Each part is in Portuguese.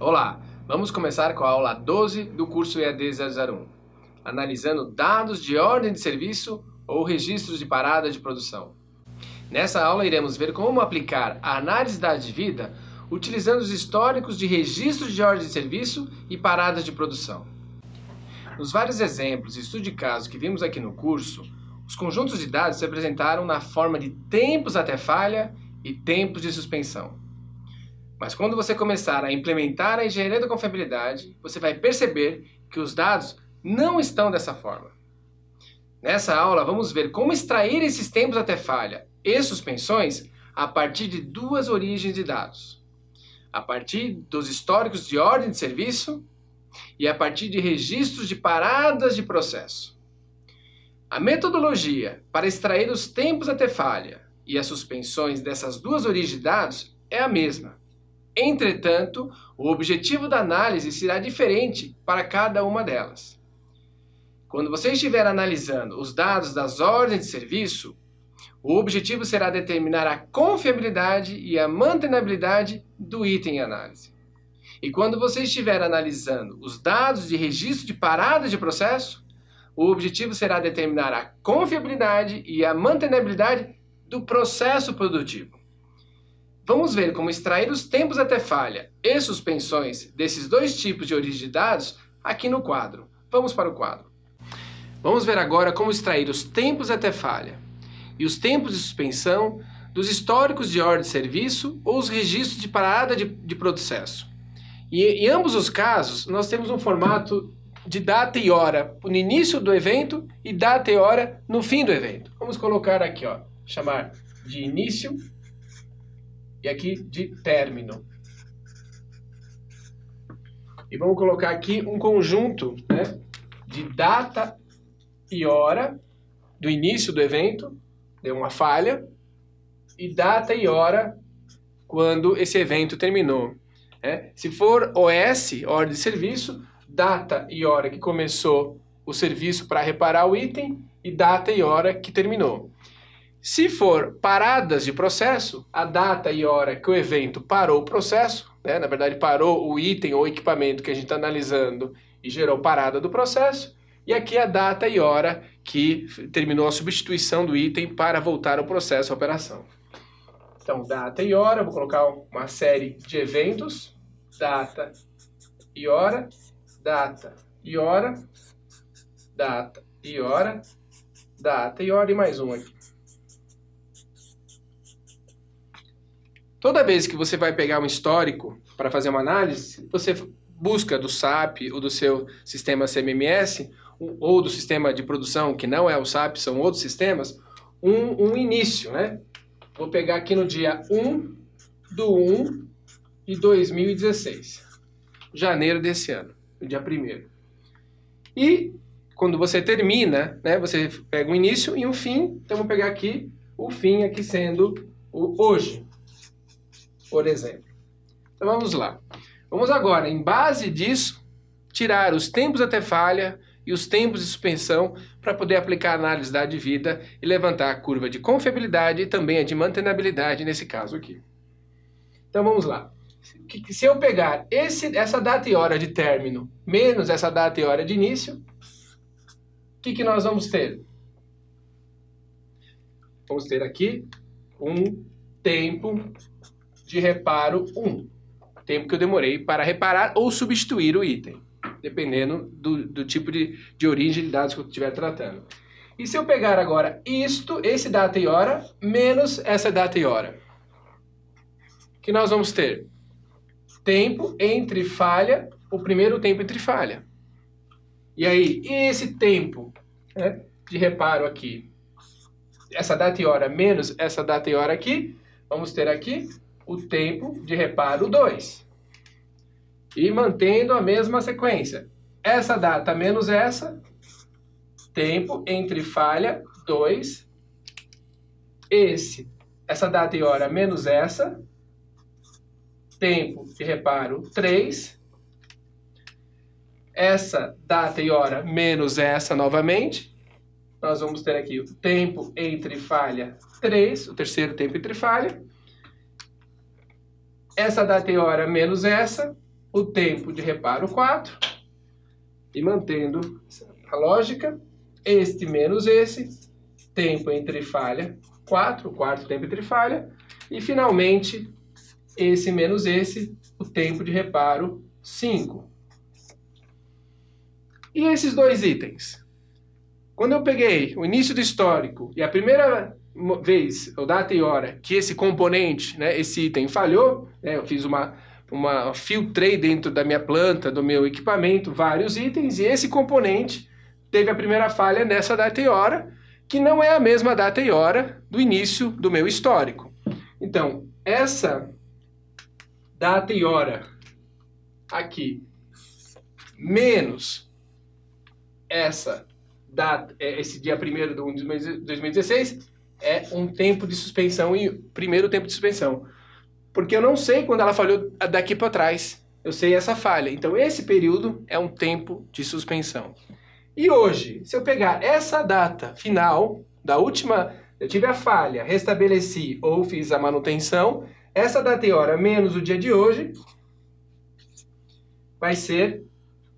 Olá, vamos começar com a aula 12 do curso EAD 001, analisando dados de ordem de serviço ou registros de parada de produção. Nessa aula iremos ver como aplicar a análise de dados de vida utilizando os históricos de registros de ordem de serviço e paradas de produção. Nos vários exemplos e estudo de caso que vimos aqui no curso, os conjuntos de dados se apresentaram na forma de tempos até falha e tempos de suspensão. Mas quando você começar a implementar a engenharia da confiabilidade, você vai perceber que os dados não estão dessa forma. Nessa aula, vamos ver como extrair esses tempos até falha e suspensões a partir de duas origens de dados. A partir dos históricos de ordem de serviço e a partir de registros de paradas de processo. A metodologia para extrair os tempos até falha e as suspensões dessas duas origens de dados é a mesma. Entretanto, o objetivo da análise será diferente para cada uma delas. Quando você estiver analisando os dados das ordens de serviço, o objetivo será determinar a confiabilidade e a mantenabilidade do item em análise. E quando você estiver analisando os dados de registro de parada de processo, o objetivo será determinar a confiabilidade e a mantenabilidade do processo produtivo. Vamos ver como extrair os tempos até falha e suspensões desses dois tipos de origem de dados aqui no quadro. Vamos para o quadro. Vamos ver agora como extrair os tempos até falha e os tempos de suspensão dos históricos de ordem de serviço ou os registros de parada de processo. E em ambos os casos, nós temos um formato de data e hora no início do evento e data e hora no fim do evento. Vamos colocar aqui, chamar de início e aqui de término. E vamos colocar aqui um conjunto, de data e hora do início do evento, deu uma falha, e data e hora quando esse evento terminou. Se for OS, ordem de serviço, data e hora que começou o serviço para reparar o item e data e hora que terminou. Se for paradas de processo, a data e hora que o evento parou o processo, na verdade parou o item ou equipamento que a gente está analisando e gerou parada do processo, e aqui a data e hora que terminou a substituição do item para voltar ao processo, à operação. Então, data e hora, vou colocar uma série de eventos, data e hora, data e hora, data e hora, data e hora e mais um aqui. Toda vez que você vai pegar um histórico para fazer uma análise, você busca do SAP ou do seu sistema CMMS ou do sistema de produção, que não é o SAP, são outros sistemas, um início, Vou pegar aqui no dia 1/1 de 2016, janeiro desse ano, no dia 1º. E quando você termina, você pega um início e um fim, então vou pegar aqui o fim aqui sendo o hoje, por exemplo. Então vamos lá. Vamos agora, em base disso, tirar os tempos até falha e os tempos de suspensão para poder aplicar a análise da de vida e levantar a curva de confiabilidade e também a de mantenabilidade nesse caso aqui. Então vamos lá. Se eu pegar essa data e hora de término menos essa data e hora de início, o que nós vamos ter? Vamos ter aqui um tempo de reparo 1. Tempo que eu demorei para reparar ou substituir o item, dependendo do tipo de origem de dados que eu estiver tratando. E se eu pegar agora esse data e hora, menos essa data e hora, o que nós vamos ter? Tempo entre falha, o primeiro tempo entre falha. E aí, esse tempo de reparo aqui, essa data e hora menos essa data e hora aqui, vamos ter aqui o tempo de reparo 2. E mantendo a mesma sequência. Essa data menos essa, tempo entre falha 2. Essa data e hora menos essa, tempo de reparo 3. Essa data e hora menos essa novamente. Nós vamos ter aqui o tempo entre falha 3, o terceiro tempo entre falha. essa data e hora menos essa, o tempo de reparo 4, e mantendo a lógica, este menos esse, tempo entre falha 4, o quarto tempo entre falha, e finalmente esse menos esse, o tempo de reparo 5. E esses dois itens? Quando eu peguei o início do histórico e a primeira vez, ou data e hora, que esse componente, né, esse item falhou, né, eu fiz filtrei dentro da minha planta, do meu equipamento, vários itens, e esse componente teve a primeira falha nessa data e hora, que não é a mesma data e hora do início do meu histórico. Então, essa data e hora aqui, menos essa data, esse dia 1º de 1 de 2016, é um tempo de suspensão e primeiro tempo de suspensão. Porque eu não sei quando ela falhou daqui para trás. Eu sei essa falha. Então, esse período é um tempo de suspensão. E hoje, se eu pegar essa data final, da última, eu tive a falha, restabeleci ou fiz a manutenção, essa data e hora menos o dia de hoje vai ser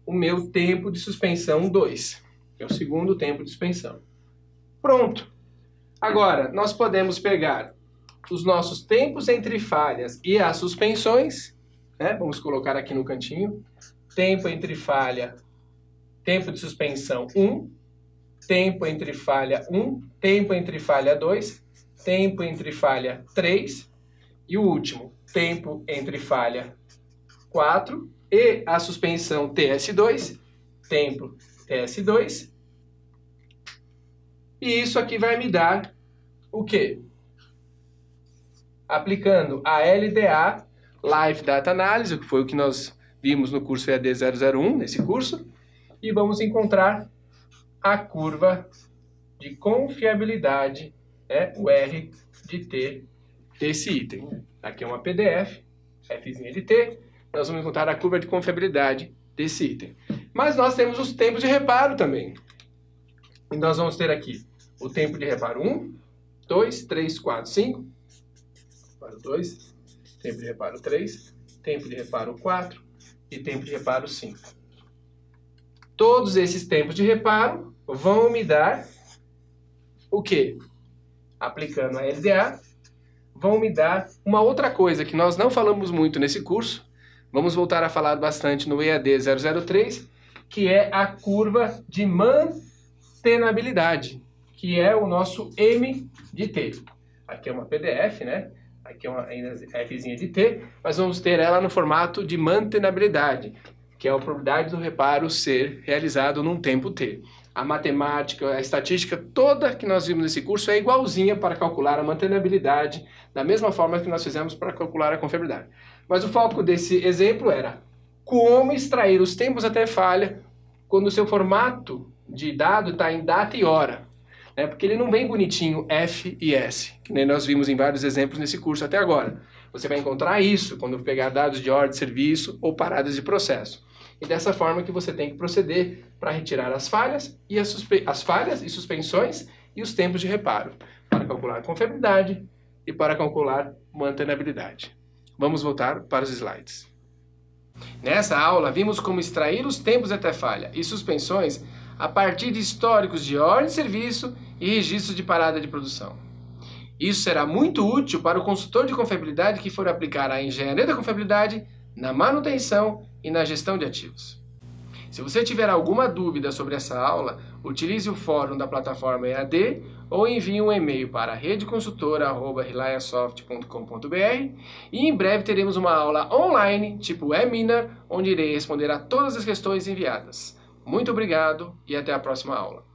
o meu tempo de suspensão 2. Que é o segundo tempo de suspensão. Pronto. Agora, nós podemos pegar os nossos tempos entre falhas e as suspensões, né? Vamos colocar aqui no cantinho. Tempo entre falha, tempo de suspensão 1, tempo entre falha 1, tempo entre falha 2, tempo entre falha 3 e o último, tempo entre falha 4 e a suspensão TS2, tempo TS2. E isso aqui vai me dar o quê? Aplicando a LDA, Live Data Analysis, que foi o que nós vimos no curso EAD 001, nesse curso, e vamos encontrar a curva de confiabilidade, né, o R de T desse item. Aqui é uma PDF, Fzinha de T, nós vamos encontrar a curva de confiabilidade desse item. Mas nós temos os tempos de reparo também. E nós vamos ter aqui o tempo de reparo 1, 2, 3, 4, 5, reparo 2, tempo de reparo 3, tempo de reparo 4 e tempo de reparo 5. Todos esses tempos de reparo vão me dar o quê? Aplicando a LDA, vão me dar uma outra coisa que nós não falamos muito nesse curso, vamos voltar a falar bastante no EAD 003, que é a curva de mantenabilidade, que é o nosso M de T. Aqui é uma PDF, né? Aqui é uma Fzinha de T, mas vamos ter ela no formato de mantenabilidade, que é a probabilidade do reparo ser realizado num tempo T. A matemática, a estatística toda que nós vimos nesse curso é igualzinha para calcular a mantenabilidade, da mesma forma que nós fizemos para calcular a confiabilidade. Mas o foco desse exemplo era como extrair os tempos até falha quando o seu formato de dado está em data e hora. Porque ele não vem bonitinho F e S, que nem nós vimos em vários exemplos nesse curso até agora. Você vai encontrar isso quando pegar dados de ordem de serviço ou paradas de processo. E dessa forma que você tem que proceder para retirar as falhas e suspensões e os tempos de reparo, para calcular confiabilidade e para calcular mantenabilidade. Vamos voltar para os slides. Nessa aula, vimos como extrair os tempos até falha e suspensões a partir de históricos de ordem de serviço e registros de parada de produção. Isso será muito útil para o consultor de confiabilidade que for aplicar a engenharia da confiabilidade na manutenção e na gestão de ativos. Se você tiver alguma dúvida sobre essa aula, utilize o fórum da plataforma EAD ou envie um e-mail para redeconsultora@reliasoft.com.br e em breve teremos uma aula online, tipo webinar, onde irei responder a todas as questões enviadas. Muito obrigado e até a próxima aula.